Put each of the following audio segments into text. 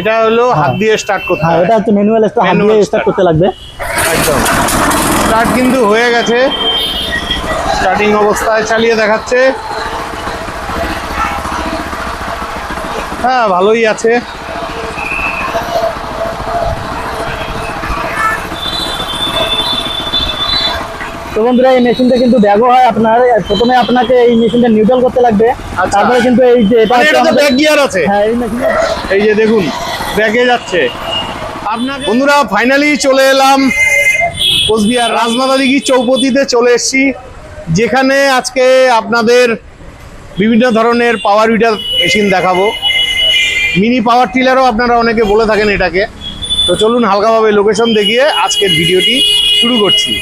এটা হলো হাত দিয়ে স্টার্ট করতে হয়। এটা হচ্ছে ম্যানুয়াল স্টার্ট, হাত দিয়ে স্টার্ট করতে লাগবে। একদম স্টার্ট কিন্তু হয়ে গেছে, স্টার্টিং অবস্থায় চালিয়ে দেখাচ্ছে। হ্যাঁ ভালোই আছে। তো বন্ধুরা এই মেশিনটা কিন্তু ব্যাগও হয় আপনার। প্রথমে আপনাকে এই মেশিনটা নিউট্রাল করতে লাগবে, তারপরে কিন্তু এই যে এটা ব্যাক গিয়ার আছে। হ্যাঁ এই মেশিনে এই যে দেখুন ব্যাগে যাচ্ছে। আপনার বন্ধুরা ফাইনালি চলে এলাম কোচবিহার রাজমাতা দিঘি চৌপতিতে চলে এসেছি, যেখানে আজকে আপনাদের বিভিন্ন ধরনের পাওয়ার উইডার মেশিন দেখাবো। মিনি পাওয়ার টিলারও আপনারা অনেকে বলে থাকেন এটাকে। তো চলুন হালকাভাবে লোকেশন দেখিয়ে আজকের ভিডিওটি শুরু করছি।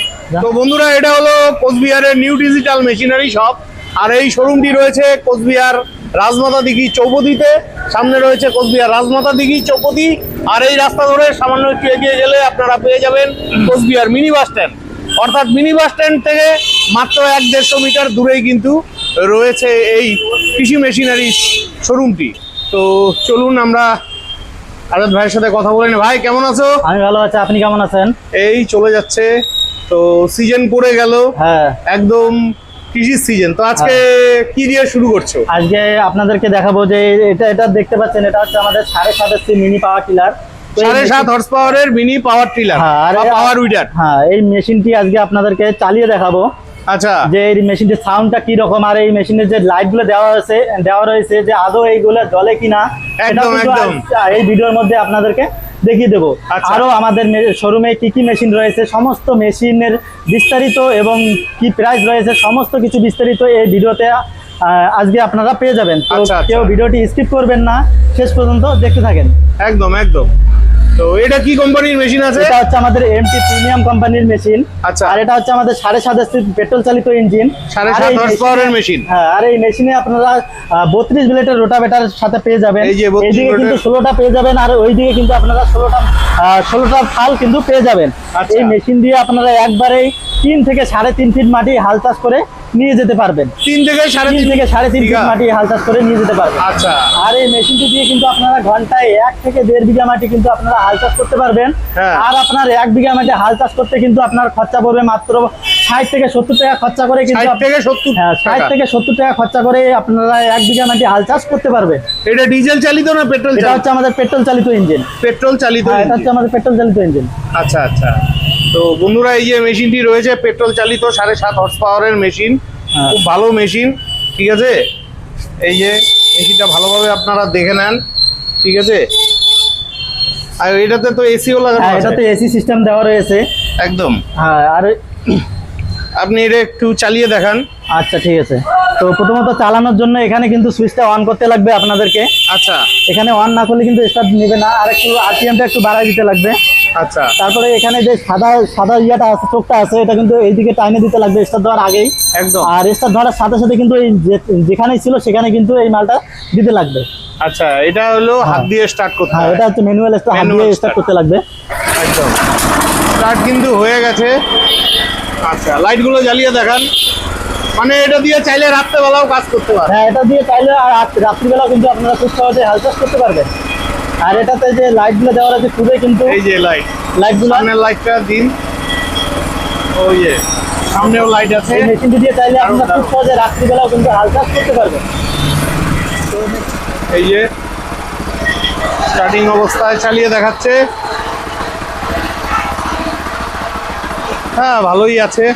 তো বন্ধুরা এটা হলো কোচবিহারের নিউ ডিজিটাল মেশিনারি শপ, আর এই শোরুমটি রয়েছে কোচবিহার রাজমাতা দিঘি চৌপতিতে। সামনে রয়েছে কোচবিহার রাজমাতা দিঘি চৌপতি, আর এই রাস্তা ধরে সামান্য একটু এগিয়ে গেলে আপনারা পেয়ে যাবেন কোচবিহার মিনি বাস স্ট্যান্ড। অর্থাৎ মিনি বাস স্ট্যান্ড থেকে মাত্র 1-150 মিটার দূরেই কিন্তু রয়েছে এই কৃষি মেশিনারি শোরুমটি। তো চলুন আমরা আজাদ ভাইয়ের সাথে কথা বলে নি। ভাই কেমন আছো? আমি ভালো আছি, আপনি কেমন আছেন? এই চলে যাচ্ছে, তো সিজন পড়ে গেল। হ্যাঁ একদম কৃষির সিজন। তো আজকে কি দিয়ে শুরু করছো? আজকে আপনাদেরকে দেখাবো যে এটা দেখতে পাচ্ছেন, এটা হচ্ছে আমাদের 7.5 HP mini power tiller. 7.5 horse পাওয়ারের মিনি পাওয়ার টিলার বা পাওয়ার উইডার। হ্যাঁ এই মেশিনটি আজকে আপনাদেরকে চালিয়ে দেখাবো। আচ্ছা, যে এই মেশিনটির সাউন্ডটা কি রকম, আর এই মেশিনের যে লাইট গুলো দেওয়া রয়েছে যে আদৌ এইগুলো জ্বলে কিনা, একদম একদম এই ভিডিওর মধ্যে আপনাদেরকে দেখিয়ে দেবো। আচ্ছা। আরো আমাদের শোরুমে কি কি মেশিন রয়েছে, সমস্ত মেশিনের বিস্তারিত এবং কি প্রাইস রয়েছে, সমস্ত কিছু বিস্তারিত এই ভিডিওতে আজকে আপনারা পেয়ে যাবেন। তো আচ্ছা, কেউ ভিডিওটি স্কিপ করবেন না, শেষ পর্যন্ত দেখতে থাকেন। একদম একদম। তো এটা কি কোম্পানির মেশিন আছে? এটা হচ্ছে আমাদের এমটি প্রিমিয়াম কোম্পানির মেশিন। আচ্ছা, আর এটা হচ্ছে আমাদের 7.5 HP পেট্রোল চালিত ইঞ্জিন, 7.5 হর্স পাওয়ারের মেশিন। হ্যাঁ, আর এই মেশিনে আপনারা 32 ব্লেডের রোটাভেটার সাথে পেয়ে যাবেন। এই যে 32 এইদিকে কিন্তু 16টা পেয়ে যাবেন, আর ওইদিকে কিন্তু আপনারা 16টা ফাল কিন্তু পেয়ে যাবেন। আচ্ছা। এই মেশিন দিয়ে আপনারা একবারেই 3 থেকে 3.5 ফিট মাটি হাল চাষ করে নিয়ে যেতে পারবেন। 3 থেকে 3.5 ফিট মাটি হাল চাষ করে নিয়ে যেতে পারবেন। আচ্ছা। আর এই মেশিনটি দিয়ে কিন্তু আপনারা ঘন্টায় 1 থেকে 1.5 বিঘা মাটি কিন্তু আপনারা হাল চাষ করতে পারবেন। আর আপনার 1 বিঘা মাটি হাল চাষ করতে কিন্তু আপনার খরচা পড়বে মাত্র 60 থেকে 70 টাকা খরচা করে, কিন্তু 60 থেকে 70 হ্যাঁ 60 থেকে 70 টাকা খরচা করে আপনারা 1 বিঘা মাটি হাল চাষ করতে পারবেন। এটা ডিজেল চালিত না পেট্রোল চালিত? এটা হচ্ছে আমাদের পেট্রোল চালিত ইঞ্জিন। পেট্রোল চালিত, এটা হচ্ছে আমাদের পেট্রোল চালিত ইঞ্জিন। আচ্ছা আচ্ছা। তো বন্ধুরা এই যে মেশিনটি রয়েছে পেট্রোল চালিত 7.5 হর্স পাওয়ারের মেশিন, খুব ভালো মেশিন। ঠিক আছে, এই যে মেশিনটা ভালোভাবে আপনারা দেখে নেন। ঠিক আছে, আর এটাতে তো এসিও লাগানো আছে। এটাতে এসি সিস্টেম দেওয়া রয়েছে একদম। হ্যাঁ, আর আপনি এটা একটু চালিয়ে দেখান। আচ্ছা ঠিক আছে। তো প্রথমত চালানোর জন্য এখানে কিন্তু সুইচটা অন করতে লাগবে আপনাদেরকে। আচ্ছা, এখানে অন না করলে কিন্তু স্টার্ট নেবে না, আর একটু আরপিএমটা একটু বাড়াই দিতে লাগবে। আচ্ছা। তারপরে এখানে যে সাদা ইয়েটা আছে, চোখটা আছে, এটা কিন্তু এইদিকে টাইনে দিতে লাগবে স্টার্ট দেওয়ার আগেই। একদম। আর স্টার্ট ধরার সাথে সাথে কিন্তু এই যেখানেই ছিল সেখানে কিন্তু এই মালটা দিতে লাগবে। আচ্ছা, এটা হলো হাত দিয়ে স্টার্ট করতে হয়। এটা হচ্ছে ম্যানুয়াল স্টার্ট, হাত দিয়ে স্টার্ট করতে লাগবে। একদম স্টার্ট কিন্তু হয়ে গেছে। আচ্ছা, লাইটগুলো জ্বালিয়ে দেখান। মানে এটা দিয়ে চাইলে রাত্রেবেলাও কাজ করতে পারে। হ্যাঁ, এটা দিয়ে চাইলে আর রাত্রিবেলাও কিন্তু আপনারা খুব সহজে হাল চাষ করতে পারবেন। আর এটাতে যে লাইটগুলো দেওয়ার আছে খুবই কিন্তু, এই যে লাইটগুলো, সামনের লাইটটা দিন। ওই যে সামনেও লাইট আছে। এই মেশিনটি দিয়ে চাইলে আপনারা খুব সহজে রাত্রিবেলাও কিন্তু হাল চাষ করতে পারবেন। এই যে স্টার্টিং অবস্থায় চালিয়ে দেখাচ্ছে। হ্যাঁ ভালোই আছে।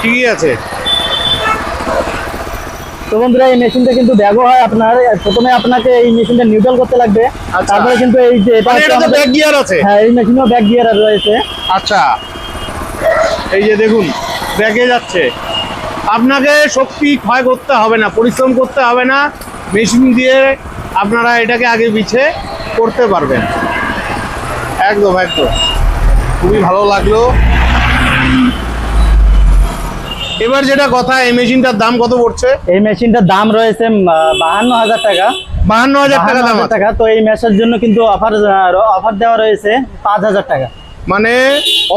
ঠিকই আছে। তো বন্ধুরা এই মেশিনটা কিন্তু ব্যাগও হয় আপনার। প্রথমে আপনাকে এই মেশিনটা নিউট্রাল করতে লাগবে, তারপরে কিন্তু এই যে এটা ব্যাক গিয়ার আছে। হ্যাঁ, এই মেশিনেও ব্যাক গিয়ার রয়েছে। আচ্ছা, এই যে দেখুন ব্যাগে যাচ্ছে। আপনাকে শক্তি ক্ষয় করতে হবে না, পরিশ্রম করতে হবে না। মেশিন দিয়ে আপনারা এটাকে আগে পিছে করতে পারবেন। একদম একদম, খুবই ভালো লাগলো। এবার যেটা কথা, এই মেশিনটার দাম কত পড়ছে? এই মেশিনটার দাম রয়েছে 52,000 টাকা। 52,000 টাকা। তো এই মেশিনের জন্য কিন্তু অফার দেওয়া রয়েছে 5,000 টাকা। মানে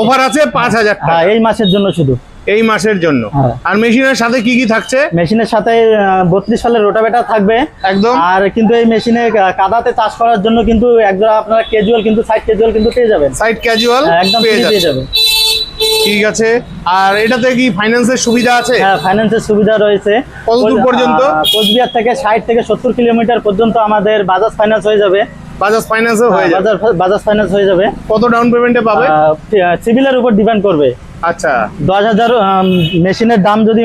অফার আছে 5,000 টাকা এই মাসের জন্য শুধু। এই মাসের জন্য। হ্যাঁ। আর মেশিনের সাথে কি কি থাকছে? মেশিনের সাথে 32 সালের রোটাভেটার থাকবে একদম। আর কিন্তু এই মেশিনে কাদাতে চাষ করার জন্য কিন্তু একজোড়া আপনারা ক্যাজুয়াল কিন্তু সাইড ক্যাজুয়াল কিন্তু পেয়ে যাবেন। সাইড ক্যাজুয়াল একদম পেয়ে পেয়ে যাবেন। ঠিক আছে। আর এটাতে কি ফাইন্যান্সের সুবিধা আছে? হ্যাঁ, ফাইন্যান্সের সুবিধা রয়েছে। কতদূর পর্যন্ত? কোচবিহার থেকে 60 থেকে 70 কিলোমিটার পর্যন্ত আমাদের বাজাজ ফাইন্যান্স হয়ে যাবে। বাজাজ ফাইন্যান্সও হয়ে যাবে। বাজাজ ফাইন্যান্স হয়ে যাবে। কত ডাউন পেমেন্টে পাবে? সিভিলের উপর ডিপেন্ড করবে। আচ্ছা। 10,000 মেশিনের দাম যদি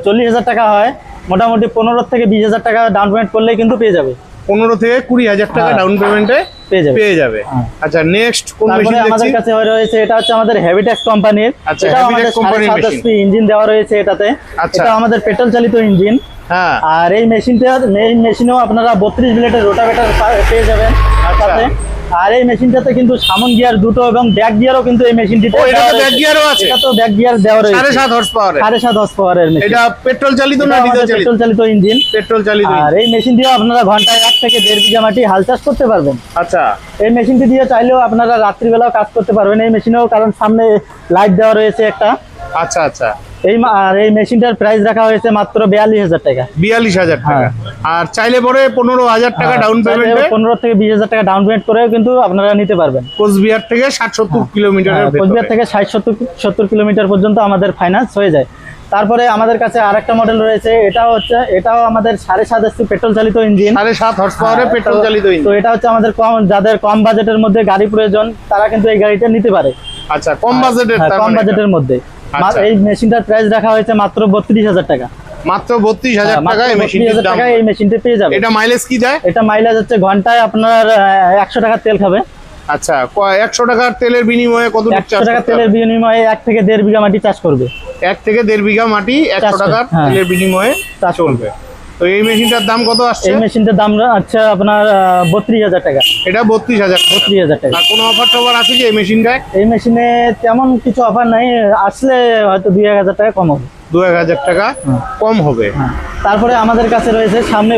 40,000 টাকা হয়, মোটামুটি 15 থেকে 20,000 টাকা ডাউন পেমেন্ট করলেই কিন্তু পেয়ে যাবে। 15 থেকে 20,000 টাকা ডাউন পেমেন্টে পেয়ে যাবে। আচ্ছা, নেক্সট কোন মেশিন দেখছি? আমাদের কাছে রয়েছে, এটা হচ্ছে আমাদের হেভিটেক্স কোম্পানির। আচ্ছা, এটা আমাদের হেভিটেক্স কোম্পানির 7.5 মেশিন। HP ইঞ্জিন দেওয়া রয়েছে এটাতে। আচ্ছা। এটা আমাদের পেট্রোল চালিত ইঞ্জিন। হ্যাঁ। আর এই মেশিনেও আপনারা 32 ব্লেডের রোটাভেটার পেয়ে যাবেন সাথে। আর এই মেশিনটাতে কিন্তু সামন গিয়ার দুটো এবং ব্যাক গিয়ারও কিন্তু এই মেশিনটিতে ব্যাক গিয়ারও আছে। এটা তো ব্যাক গিয়ার দেওয়া রয়েছে 7.5 হর্স পাওয়ারের। 7.5 হর্স পাওয়ারের মেশিন। এটা পেট্রোল চালিত না ডিজেল চালিত? পেট্রোল চালিত ইঞ্জিন। পেট্রোল চালিত। আর এই মেশিন দিয়ে আপনারা ঘন্টায় 1 থেকে 1.5 বিঘা মাটি হাল চাষ করতে পারবেন। আচ্ছা। এই মেশিনটি দিয়ে চাইলেও আপনারা রাত্রিবেলাও কাজ করতে পারবেন এই মেশিনেও, কারণ সামনে লাইট দেওয়া রয়েছে একটা। আচ্ছা আচ্ছা। আর এই মেশিনটার প্রাইস রাখা হয়েছে মাত্র 42,000 টাকা। 42,000 টাকা। আর চাইলে পরে 15,000 টাকা ডাউন পেমেন্টে 15 থেকে 20,000 টাকা ডাউন পেমেন্ট করেও কিন্তু আপনারা নিতে পারবেন। কোচবিহার থেকে 60-70 কিলোমিটারের ভেতরে। কোচবিহার থেকে 60-70 কিলোমিটার পর্যন্ত আমাদের ফাইন্যান্স হয়ে যায়। তারপরে আমাদের কাছে আরেকটা মডেল রয়েছে, এটাও আমাদের 7.5 HP পেট্রোল চালিত ইঞ্জিন। 7.5 হর্স পাওয়ারের পেট্রোল চালিত ইঞ্জিন। তো এটা হচ্ছে আমাদের যাদের কম বাজেটের মধ্যে গাড়ি প্রয়োজন তারা কিন্তু এই গাড়িটা নিতে পারে। আচ্ছা, কম বাজেটের। কম বাজেটের মধ্যে এই মেশিনটার প্রাইস রাখা হয়েছে মাত্র 32,000 টাকা। মাত্র 32,000 টাকা এই মেশিনটির দাম। এই মেশিনটি পেয়ে যাবে। এটা মাইলেজ কি যায়? এটা মাইলেজ হচ্ছে ঘন্টায় আপনার 100 টাকা তেল খাবে। আচ্ছা, 100 টাকার তেলের বিনিময়ে কত? 100 টাকা তেলের বিনিময়ে 1 থেকে 1.5 বিঘা মাটি চাষ করবে। 1 থেকে 1.5 বিঘা মাটি 100 টাকার তেলের বিনিময়ে চাষ চলবে। তো এই মেশিনটার দাম কত আসছে? এই মেশিনটার দাম আছে আপনার 32,000 টাকা। এটা 32,000 টাকা। আর কোনো অফার টফার আছে কি এই মেশিনটায়? এই মেশিনে তেমন কিছু অফার নাই, আসলে হয়তো 2,000 টাকা কম হবে। 2,000 টাকা কম হবে। তারপরে আমাদের কাছে রয়েছে সামনে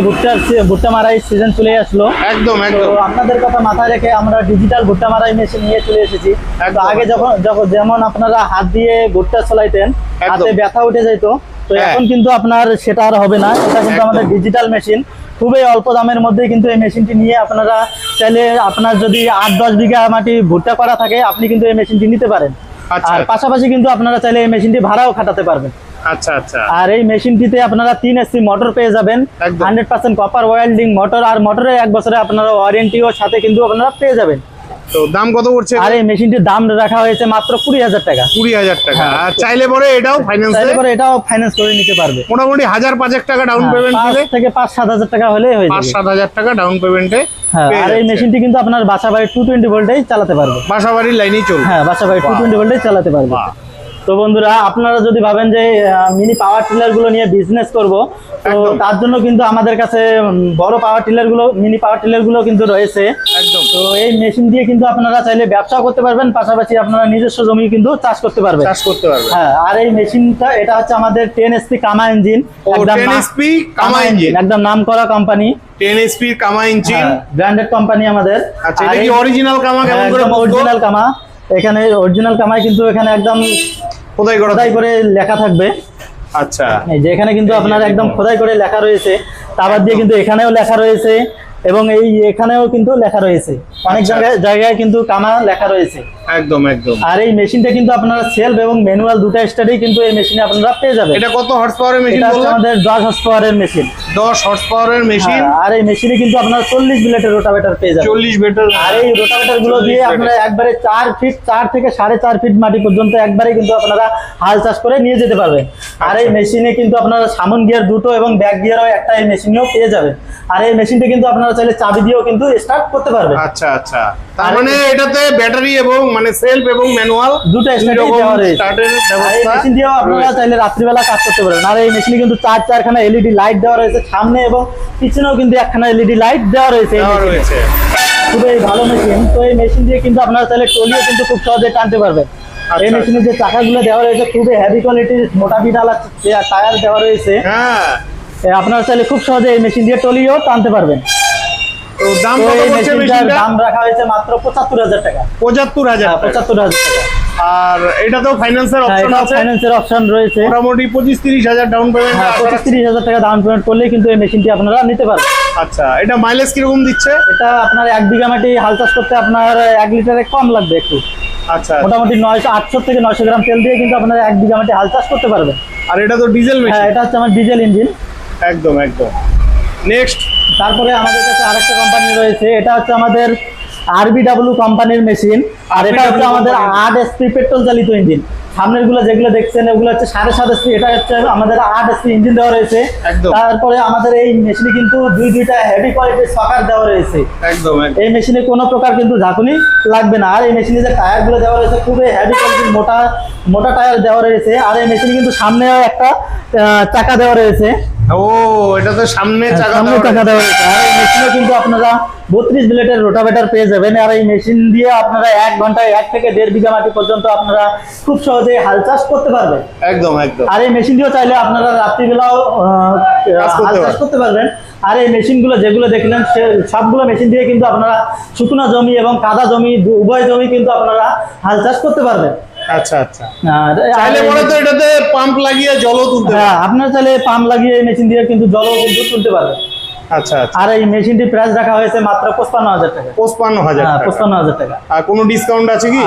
ভুট্টা মারাই সিজন চলে আসলো। একদম একদম। তো আপনাদের কথা মাথায় রেখে আমরা ডিজিটাল ভুট্টা মারাই মেশিন নিয়ে চলে এসেছি। তো আগে যেমন আপনারা হাত দিয়ে ভুট্টা চলাইতেন, হাতে ব্যথা উঠে যেত, তো এখন কিন্তু আপনার সেটা আর হবে না। এটা কিন্তু আমাদের ডিজিটাল মেশিন, খুবই অল্প দামের মধ্যে কিন্তু এই মেশিনটি নিয়ে আপনারা চাইলে, আপনার যদি 8-10 বিঘা মাটি ভুট্টা করা থাকে আপনি কিন্তু এই মেশিনটি নিতে পারেন। আর পাশাপাশি কিন্তু আপনারা চাইলে এই মেশিনটি ভাড়াও খাটাতে পারবেন। আচ্ছা আচ্ছা। আর এই মেশিনটিতে আপনারা 3 HP মোটর পেয়ে যাবেন, 100% কপার ওয়েল্ডিং মোটর। আর মোটরে 1 বছরে আপনারা ওয়ারেন্টিও সাথে কিন্তু আপনারা পেয়ে যাবেন। তো দাম কত পড়ছে? আর এই মেশিনটির দাম রাখা হয়েছে মাত্র 20,000 টাকা। 20,000 টাকা। আর চাইলে পরে এটাও ফাইন্যান্স করে নিতে পারবে। মোটামুটি 1,000-5,000 টাকা ডাউন পেমেন্ট দিলে 5 থেকে 5-7 টাকা হলে হয়ে যাবে। 5-7 টাকা ডাউন পেমেন্টে। আর এই মেশিনটি কিন্তু আপনার বাসাবাড়ি 220 ভোল্টেই চালাতে পারবে। বাসাবাড়ির লাইনেই চলবে। হ্যাঁ, বাসাবাড়ি 220 ভোল্টেই চালাতে পারবে। তো বন্ধুরা, আপনারা যদি ভাবেন যে মিনি পাওয়ার টিলার গুলো নিয়ে বিজনেস করব, তো তার জন্য কিন্তু আমাদের কাছে বড় পাওয়ার টিলার গুলো, মিনি পাওয়ার টিলার গুলো কিন্তু রয়েছে। একদম। তো এই মেশিন দিয়ে কিন্তু আপনারা চাইলে ব্যবসা করতে পারবেন, পাশাপাশি আপনারা নিজস্ব জমি কিন্তু চাষ করতে পারবেন। হ্যাঁ। আর এই মেশিনটা, এটা হচ্ছে আমাদের 10 HP কামা ইঞ্জিন। 10 HP কামা ইঞ্জিন, একদম নামকরা কোম্পানি। 10 HP কামা ইঞ্জিন, ব্র্যান্ডেড কোম্পানি আমাদের। আচ্ছা, এটা কি অরিজিনাল কামা? কেমন করে অরিজিনাল কামা? এখানে অরিজিনাল কামায় কিন্তু এখানে একদম খোদাই করে লেখা থাকবে। আচ্ছা, এই যে এখানে কিন্তু আপনার একদম খোদাই করে লেখা রয়েছে। তারপর দিয়ে কিন্তু এখানেও লেখা রয়েছে এবং এখানেও কিন্তু লেখা রয়েছে, অনেক জায়গায় কিন্তু কামা লেখা রয়েছে। একদম একদম। আর এই মেশিনটা কিন্তু আপনারা সেলফ এবং ম্যানুয়াল দুটো স্টারেই কিন্তু এই মেশিনে আপনারা পেয়ে যাবেন। এটা কত হর্স পাওয়ারের মেশিন বললেন? এটা আমাদের 10 হর্স পাওয়ারের মেশিন। 10 হর্স পাওয়ারের মেশিন। আর এই মেশিনে কিন্তু আপনারা 40 ব্লেডের রোটাভেটার পেয়ে যাবেন। 40 ব্লেডের। আর এই রোটাভেটার গুলো দিয়ে আপনারা একবারে 4 থেকে 4.5 ফিট মাটি পর্যন্ত একবারে কিন্তু আপনারা হাল চাষ করে নিয়ে যেতে পারবেন। আর এই মেশিনে কিন্তু আপনারা সামন গিয়ার দুটো এবং ব্যাক গিয়ারও একটা এই মেশিনেও পেয়ে যাবেন। আর এই মেশিনটা কিন্তু আপনারা চাইলে চাবি দিয়েও কিন্তু স্টার্ট করতে পারবেন। আচ্ছা আচ্ছা। তার মানে এটাতে ব্যাটারি এবং মানে সেলফ এবং ম্যানুয়াল দুটো স্টার্টের ব্যবস্থা। এই মেশিন দিয়েও আপনারা চাইলে রাত্রিবেলা কাজ করতে পারবেন। আর এই মেশিনে কিন্তু 4খানা এলইডি লাইট দেওয়া রয়েছে সামনে, এবং পিছনেও কিন্তু 1খানা এলইডি লাইট দেওয়া রয়েছে। খুবই ভালো মেশিন। তো এই মেশিন দিয়ে কিন্তু আপনারা চাইলে ট্রলিও কিন্তু খুব সহজে টানতে পারবেন। এই মেশিনের যে চাকাগুলো দেওয়া রয়েছে খুবই হেভি কোয়ালিটির, মোটা বিডালা টায়ার দেওয়া রয়েছে। আপনারা চাইলে খুব সহজে এই মেশিন দিয়ে ট্রলিও টানতে পারবেন। তো দাম কত পড়ছে মেশিনটার? দাম রাখা হয়েছে মাত্র 75,000 টাকা। 75,000 টাকা। আর এটাতেও ফাইন্যান্সের অপশন আছে, ফাইন্যান্সের অপশন রয়েছে। মোটামুটি 25-30 হাজার ডাউন পেমেন্ট। 25-30 হাজার টাকা ডাউন পেমেন্ট করলে কিন্তু এই মেশিনটি আপনারা নিতে পারবেন। আচ্ছা, এটা মাইলেজ কিরকম দিচ্ছে? এটা আপনার 1 বিঘা মাটি হাল চাষ করতে আপনার 1 লিটারে কম লাগবে একটু। আচ্ছা, মোটামুটি 800 থেকে 900 গ্রাম তেল দিয়ে কিন্তু আপনারা 1 বিঘা মাটি হাল চাষ করতে পারবেন। আর এটা তো ডিজেল মেশিন। হ্যাঁ, এটা হচ্ছে আমার ডিজেল ইঞ্জিন। একদম একদম। নেক্সট, তারপরে আমাদের কাছে আরেকটা কোম্পানি রয়েছে, এটা হচ্ছে আমাদের আরবিডব্লিউ কোম্পানির মেশিন। আর এটা হচ্ছে আমাদের 8 HP পেট্রোল চালিত ইঞ্জিন। সামনের গুলো যেগুলো দেখছেন ওগুলো হচ্ছে 7.5 HP, এটা হচ্ছে আমাদের 8 HP ইঞ্জিন দেওয়া রয়েছে। একদম। তারপরে আমাদের এই মেশিনে কিন্তু দুইটা হেভি কোয়ালিটির সকার দেওয়া রয়েছে। একদম। এই মেশিনে কোনো প্রকার কিন্তু ঝাঁকুনি লাগবে না। আর এই মেশিনে যে টায়ার গুলো দেওয়া রয়েছে খুবই হেভি কোয়ালিটির মোটা টায়ার দেওয়া রয়েছে। আর এই মেশিনে কিন্তু সামনেও একটা চাকা দেওয়া রয়েছে। ও, এটা তো সামনে চাকা দেওয়া রয়েছে। আর এই মেশিনে কিন্তু আপনারা 32 ব্লেডের রোটাভেটর পেয়ে যাবেন। আর এই মেশিন দিয়ে আপনারা 1 ঘন্টায় 1 থেকে 1.5 বিঘা মাটি পর্যন্ত আপনারা খুব সহজে হাল চাষ করতে পারবেন। একদম একদম। আর এই মেশিন দিয়েও চাইলে আপনারা রাত্রিবেলাও হাল চাষ করতে পারবেন। আর এই মেশিনগুলো যেগুলো দেখলেন সবগুলো মেশিন দিয়ে কিন্তু আপনারা শুকনো জমি এবং কাদা জমি উভয় জমি কিন্তু আপনারা হাল চাষ করতে পারবেন। আচ্ছা আচ্ছা। চাইলে বড় তো এটাতে পাম্প লাগিয়ে জলও তুলতে পারবেন। হ্যাঁ, আপনারা চাইলে পাম্প লাগিয়ে এই মেশিন দিয়ে কিন্তু জলও কিন্তু তুলতে পারবেন। আচ্ছা আচ্ছা। আর এই মেশিনটি প্রাইস রাখা হয়েছে মাত্র 55,000 টাকা। 55,000 টাকা। 55,000 টাকা। আর কোনো ডিসকাউন্ট আছে কি?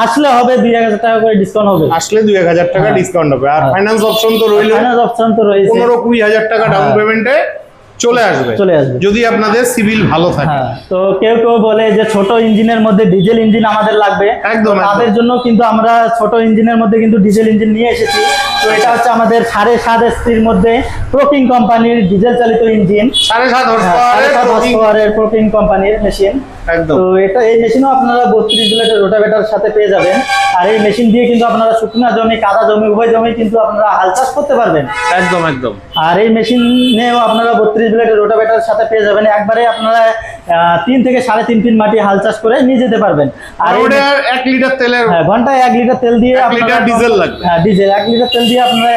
আসলে হবে 2-1,000 টাকা করে ডিসকাউন্ট হবে। আসলে 2-1,000 টাকা ডিসকাউন্ট হবে। আর ফাইন্যান্স অপশন তো রইল। ফাইন্যান্স অপশন তো রয়েছে। 15-20 হাজার টাকা ডাউন পেমেন্টে চলে আসবে যদি আপনাদের সিভিল ভালো থাকে। তো কেউ কেউ বলে যে ছোট ইঞ্জিনের মধ্যে ডিজেল ইঞ্জিন আমাদের লাগবে, একদম তাদের জন্য কিন্তু আমরা ছোট ইঞ্জিনের মধ্যে কিন্তু ডিজেল ইঞ্জিন নিয়ে এসেছি। তো এটা হচ্ছে আমাদের 7.5 HP এর মধ্যে প্রোকিং কোম্পানির ডিজেল চালিত ইঞ্জিন। 7.5 হর্সপাওয়ারের প্রোকিং কোম্পানির মেশিন। একদম। তো এই মেশিনও আপনারা 32 ব্লেডের রোটাভেটরের সাথে পেয়ে যাবেন। আর এই মেশিন দিয়ে কিন্তু আপনারা শুকনা জমি কাদা জমি উভয় জমি কিন্তু আপনারা হাল চাষ করতে পারবেন। একদম একদম। আর এই মেশিনেও আপনারা 32 ব্লেডের রোটাভেটরের সাথে পেয়ে যাবেন। একবারে আপনারা 3 থেকে 3.5 ফিট মাটি হাল চাষ করে নিয়ে যেতে পারবেন। আর ওটা 1 লিটার তেলের ঘন্টায় 1 লিটার তেল দিয়ে 1 লিটার ডিজেল লাগবে। হ্যাঁ, ডিজেল 1 লিটার তেল দিয়ে আপনারা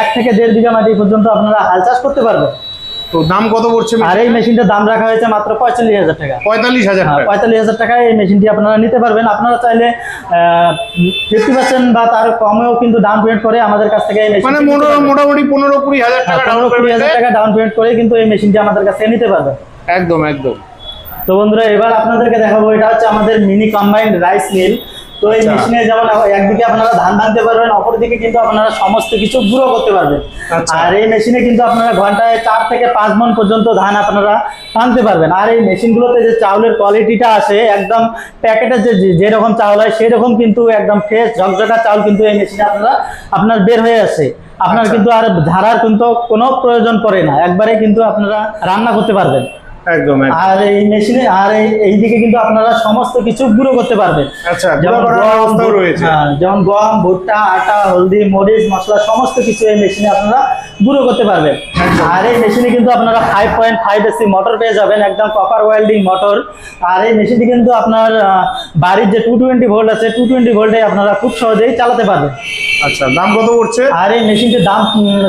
1 থেকে 1.5 বিঘা মাটি পর্যন্ত আপনারা হাল চাষ করতে পারবেন। তো দাম কত পড়ছে? আর এই মেশিনটার দাম রাখা হয়েছে মাত্র 45,000 টাকা। 45,000 টাকা। 45,000 টাকায় এই মেশিনটি আপনারা নিতে পারবেন। আপনারা চাইলে 50% বা তার কমেও কিন্তু ডাউন পেমেন্ট করে আমাদের কাছ থেকে এই মেশিন মানে মোটামুটি 15-20 হাজার টাকা ডাউন পেমেন্ট করে কিন্তু এই মেশিনটি আমাদের কাছে নিতে পারবেন। একদম একদম। তো বন্ধুরা, এবার আপনাদেরকে দেখাবো, এটা হচ্ছে আমাদের মিনি কম্বাইন্ড রাইস মিল। তো এই মেশিনে যেমন একদিকে আপনারা ধান ভাঙতে পারবেন, অপরদিকে কিন্তু আপনারা সমস্ত কিছু গুঁড়ো করতে পারবেন। আর এই মেশিনে কিন্তু আপনারা ঘন্টায় 4 থেকে 5 মণ পর্যন্ত ধান আপনারা ভাঙতে পারবেন। আর এই মেশিনগুলোতে যে চাউলের কোয়ালিটিটা আসে, একদম প্যাকেটে যেরকম চাউল হয় সেরকম কিন্তু একদম ফ্রেশ ঝকঝকা চাউল কিন্তু এই মেশিনে আপনার বের হয়ে আসে। আপনার কিন্তু আর ঝাড়ার কিন্তু কোনো প্রয়োজন পড়ে না, একবারে কিন্তু আপনারা রান্না করতে পারবেন। একদম। আর এই মেশিনে এই দিকে কিন্তু আপনারা সমস্ত কিছু গুঁড়ো করতে পারবেন। আচ্ছা, যেমন গম, ভুট্টা, আটা, হলদি, মরিচ, মশলা সমস্ত কিছু এই মেশিনে আপনারা গুঁড়ো করতে পারবেন। আর এই মেশিনে কিন্তু আপনারা 5.5 AC মোটর পেয়ে যাবেন, একদম কপার ওয়েল্ডিং মোটর। আর এই মেশিনটি কিন্তু আপনার বাড়ির যে 220 ভোল্ট আছে, 220 ভোল্টে আপনারা খুব সহজেই চালাতে পারবেন। আচ্ছা, দাম কত পড়ছে? আর এই মেশিনটির দাম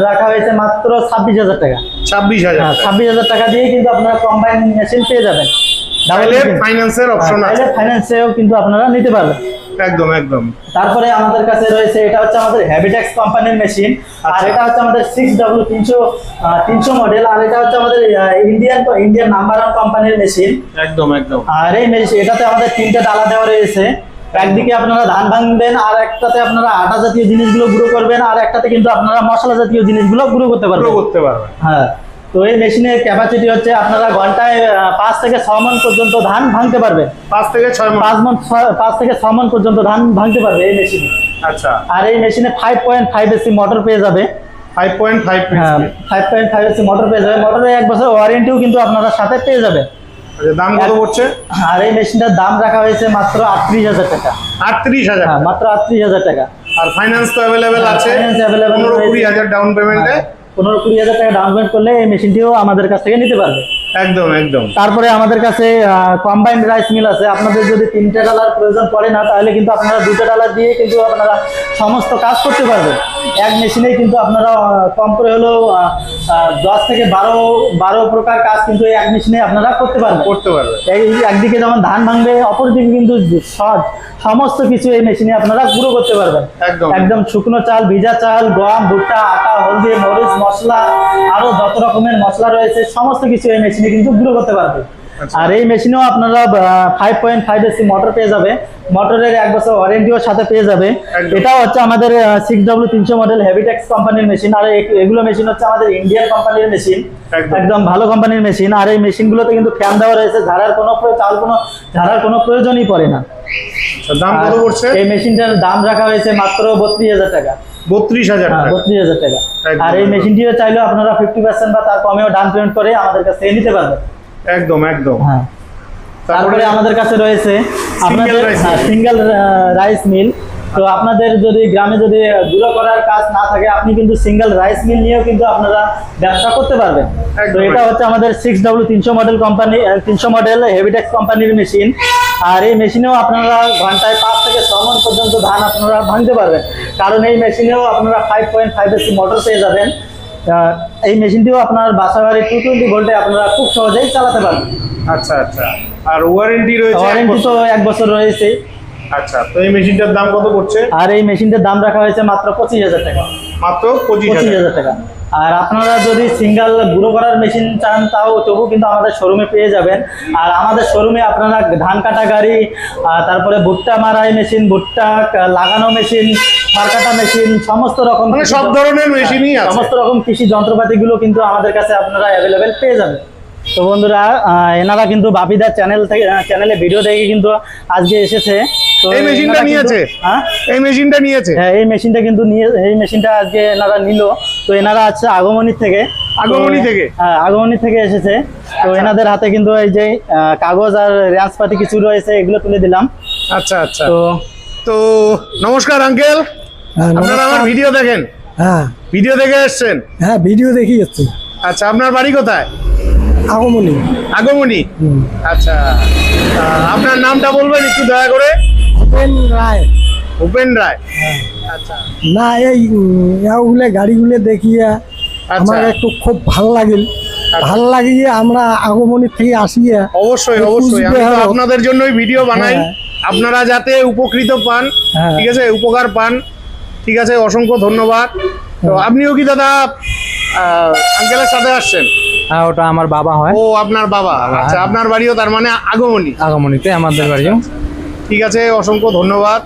রাখা হয়েছে মাত্র 26,000 টাকা। 26,000 টাকা দিয়ে কিন্তু আপনারা কম্বাইন মেশিন পেয়ে যাবেন। ফাইন্যান্সের অপশন আছে, ফাইন্যান্সেও কিন্তু আপনারা নিতে পারবেন। একদম একদম। তারপরে আমাদের কাছে রয়েছে, এটা হচ্ছে আমাদের হ্যাবিটেক্স কোম্পানির মেশিন। আর এটা হচ্ছে আমাদের 6W300 মডেল। আর এটা হচ্ছে আমাদের ইন্ডিয়ান নাম্বার 1 কোম্পানির মেশিন। একদম একদম। আর এই মেশিন এটাতে আমাদের 3টে ডালা দেওয়া রয়েছে। একদিকে আপনারা ধান ভাঙবেন, আর একটাতে আপনারা আটা জাতীয় জিনিসগুলো গুঁড়ো করবেন, আর একটাতে কিন্তু আপনারা মশলা জাতীয় জিনিসগুলো গুঁড়ো করতে পারবেন। হ্যাঁ। তো এই মেশিনের ক্যাপাসিটি হচ্ছে আপনারা ঘন্টায় 5 থেকে 6 মণ পর্যন্ত ধান ভাঙতে পারবেন। 5 থেকে 6 মণ পর্যন্ত ধান ভাঙতে পারবে এই মেশিনে। আচ্ছা। আর এই মেশিনে 5.5 AC মোটর পেয়ে যাবে। 5.5 AC মোটর পেয়ে যাবে। মোটরে 1 বছর ওয়ারেন্টিও কিন্তু আপনারা সাথে পেয়ে যাবেন। দাম কত পড়ছে? আর এই মেশিনটার দাম রাখা হয়েছে মাত্র 38,000 টাকা। 38,000? মাত্র 38,000 টাকা। আর ফাইন্যান্স তো अवेलेबल আছে? 15-20 হাজার ডাউন পেমেন্টে। 15-20 হাজার টাকা ডাউন পেমেন্ট করলে এই মেশিনটিও আমাদের কাছ থেকে নিতে পারবে। একদম একদম। তারপরে আমাদের কাছে কম্বাইন্ড রাইস মিল আছে। আপনাদের যদি 3টে ডালার প্রয়োজন পড়ে না, তাহলে কিন্তু আপনারা 2টে ডালার দিয়ে কিন্তু আপনারা সমস্ত কাজ করতে পারবেন। এক মেশিনেই কিন্তু আপনারা কম করে হলেও 10 থেকে 12 প্রকার কাজ কিন্তু এই এক মেশিনে আপনারা করতে পারবেন। এই একদিকে যেমন ধান ভাঙবে, অপরদিকে কিন্তু সমস্ত কিছু এই মেশিনে আপনারা গুঁড়ো করতে পারবেন। একদম শুকনো চাল, ভিজা চাল, গম, ভুট্টা, আটা, হলদি, মরিচ, মশলা, আরো যত রকমের মশলা রয়েছে সমস্ত কিছু এই মেশিনে কিন্তু গুঁড়ো করতে পারবে। আর এই মেশিনেও আপনারা 5.5 এসি মোটর পেয়ে যাবে, মোটরের 1 বছর ওয়ারেন্টিও সাথে পেয়ে যাবে। এটাও হচ্ছে আমাদের 6W300 মডেল হেভিটেক্স কোম্পানির মেশিন। আর এগুলো মেশিন হচ্ছে আমাদের ইন্ডিয়ান কোম্পানির মেশিন, একদম ভালো কোম্পানির মেশিন। আর এই মেশিনগুলোতে কিন্তু ফ্যান দেওয়া রয়েছে, ঝাড়ার কোনো প্রয়োজনই পড়ে না। দাম কত পড়ছে? এই মেশিনটার দাম রাখা হয়েছে মাত্র 32,000 টাকা। 32,000 টাকা। 32,000 টাকা। আর এই মেশিনটিও চাইলেও আপনারা 50% বা তার কমেও ডাউন পেমেন্ট করে আমাদের কাছে নিতে পারবেন। একদম একদম। হ্যাঁ। তারপরে আমাদের কাছে রয়েছে আপনাদের সিঙ্গেল রাইস মিল। তো আপনাদের যদি গ্রামে যদি গুঁড়ো করার কাজ না থাকে, আপনি কিন্তু সিঙ্গেল রাইস মিল নিয়েও কিন্তু আপনারা ব্যবসা করতে পারবেন। তো এটা হচ্ছে আমাদের 6W300 মডেল কোম্পানি, 300 মডেল হেভিটেক্স কোম্পানির মেশিন। আর এই মেশিনেও আপনারা ঘন্টায় 5 থেকে 6 মণ পর্যন্ত ধান আপনারা ভাঙতে পারবেন, কারণ এই মেশিনেও আপনারা 5.5 এসি মোটর পেয়ে যাবেন। এই মেশিনটিও আপনার বাসা বাড়ি 220 ভোল্টে আপনারা খুব সহজেই চালাতে পারবেন। আচ্ছা আচ্ছা। আর ওয়ারেন্টি রয়েছে? ওয়ারেন্টি তো 1 বছর রয়েছে। আচ্ছা, তো এই মেশিনটার দাম কত পড়ছে? আর এই মেশিনটার দাম রাখা হয়েছে মাত্র 25,000 টাকা। মাত্র 25,000 টাকা। আর আপনারা যদি সিঙ্গেল গুঁড়ো করার মেশিন চান, তবু কিন্তু আমাদের শোরুমে পেয়ে যাবেন। আর আমাদের শোরুমে আপনারা ধান কাটা গাড়ি, তারপরে ভুট্টা মারাই মেশিন, ভুট্টা লাগানো মেশিন, সার কাটা মেশিন, সমস্ত রকম সব ধরনের মেশিনই আছে। সমস্ত রকম কৃষি যন্ত্রপাতিগুলো কিন্তু আমাদের কাছে আপনারা অ্যাভেলেবেল পেয়ে যাবেন। তো বন্ধুরা, এনারা কিন্তু বাপিদার চ্যানেলে ভিডিও দেখে কিন্তু আজকে এসেছে। তো এই মেশিনটা নিয়েছে? হ্যাঁ, এই মেশিনটা নিয়েছে। হ্যাঁ, এই মেশিনটা কিন্তু এই মেশিনটা আজকে এনারা নিল। তো এনারা আছে আগমনী থেকে। হ্যাঁ, আগমনী থেকে এসেছে। তো এনাদের হাতে কিন্তু এই যে কাগজ আর রেঞ্জপাতি কিছু রয়েছে, এগুলো তুলে দিলাম। আচ্ছা আচ্ছা। তো নমস্কার আঙ্কেল, আপনারা আমার ভিডিও দেখেন? হ্যাঁ, ভিডিও দেখে এসেছেন? হ্যাঁ, ভিডিও দেখি যাচ্ছি। আচ্ছা, আপনার বাড়ি কোথায়? আগমনী। আগমনী। আচ্ছা, আপনার নামটা বলবেন একটু দয়া করে? ভূপেন রায়। ভূপেন রায়। আচ্ছা। না, এই ওগুলো গাড়িগুলো দেখিয়ে আমার একটু খুব ভালো লাগিল। ভালো লাগিয়ে আমরা আগমনী থেকে আসিয়ে অবশ্যই অবশ্যই আমি তো আপনাদের জন্যই ভিডিও বানাই, আপনারা যাতে উপকৃত পান, ঠিক আছে, উপকার পান। ঠিক আছে, অসংখ্য ধন্যবাদ। তো আপনিও কি দাদা আঙ্কেলের সাথে আসছেন? হ্যাঁ, ওটা আমার বাবা হয়। ও, আপনার বাবা। আচ্ছা, আপনার বাড়িও তার মানে আগমনী? আগমনীতে আমাদের বাড়িও। ঠিক আছে, অসংখ্য ধন্যবাদ।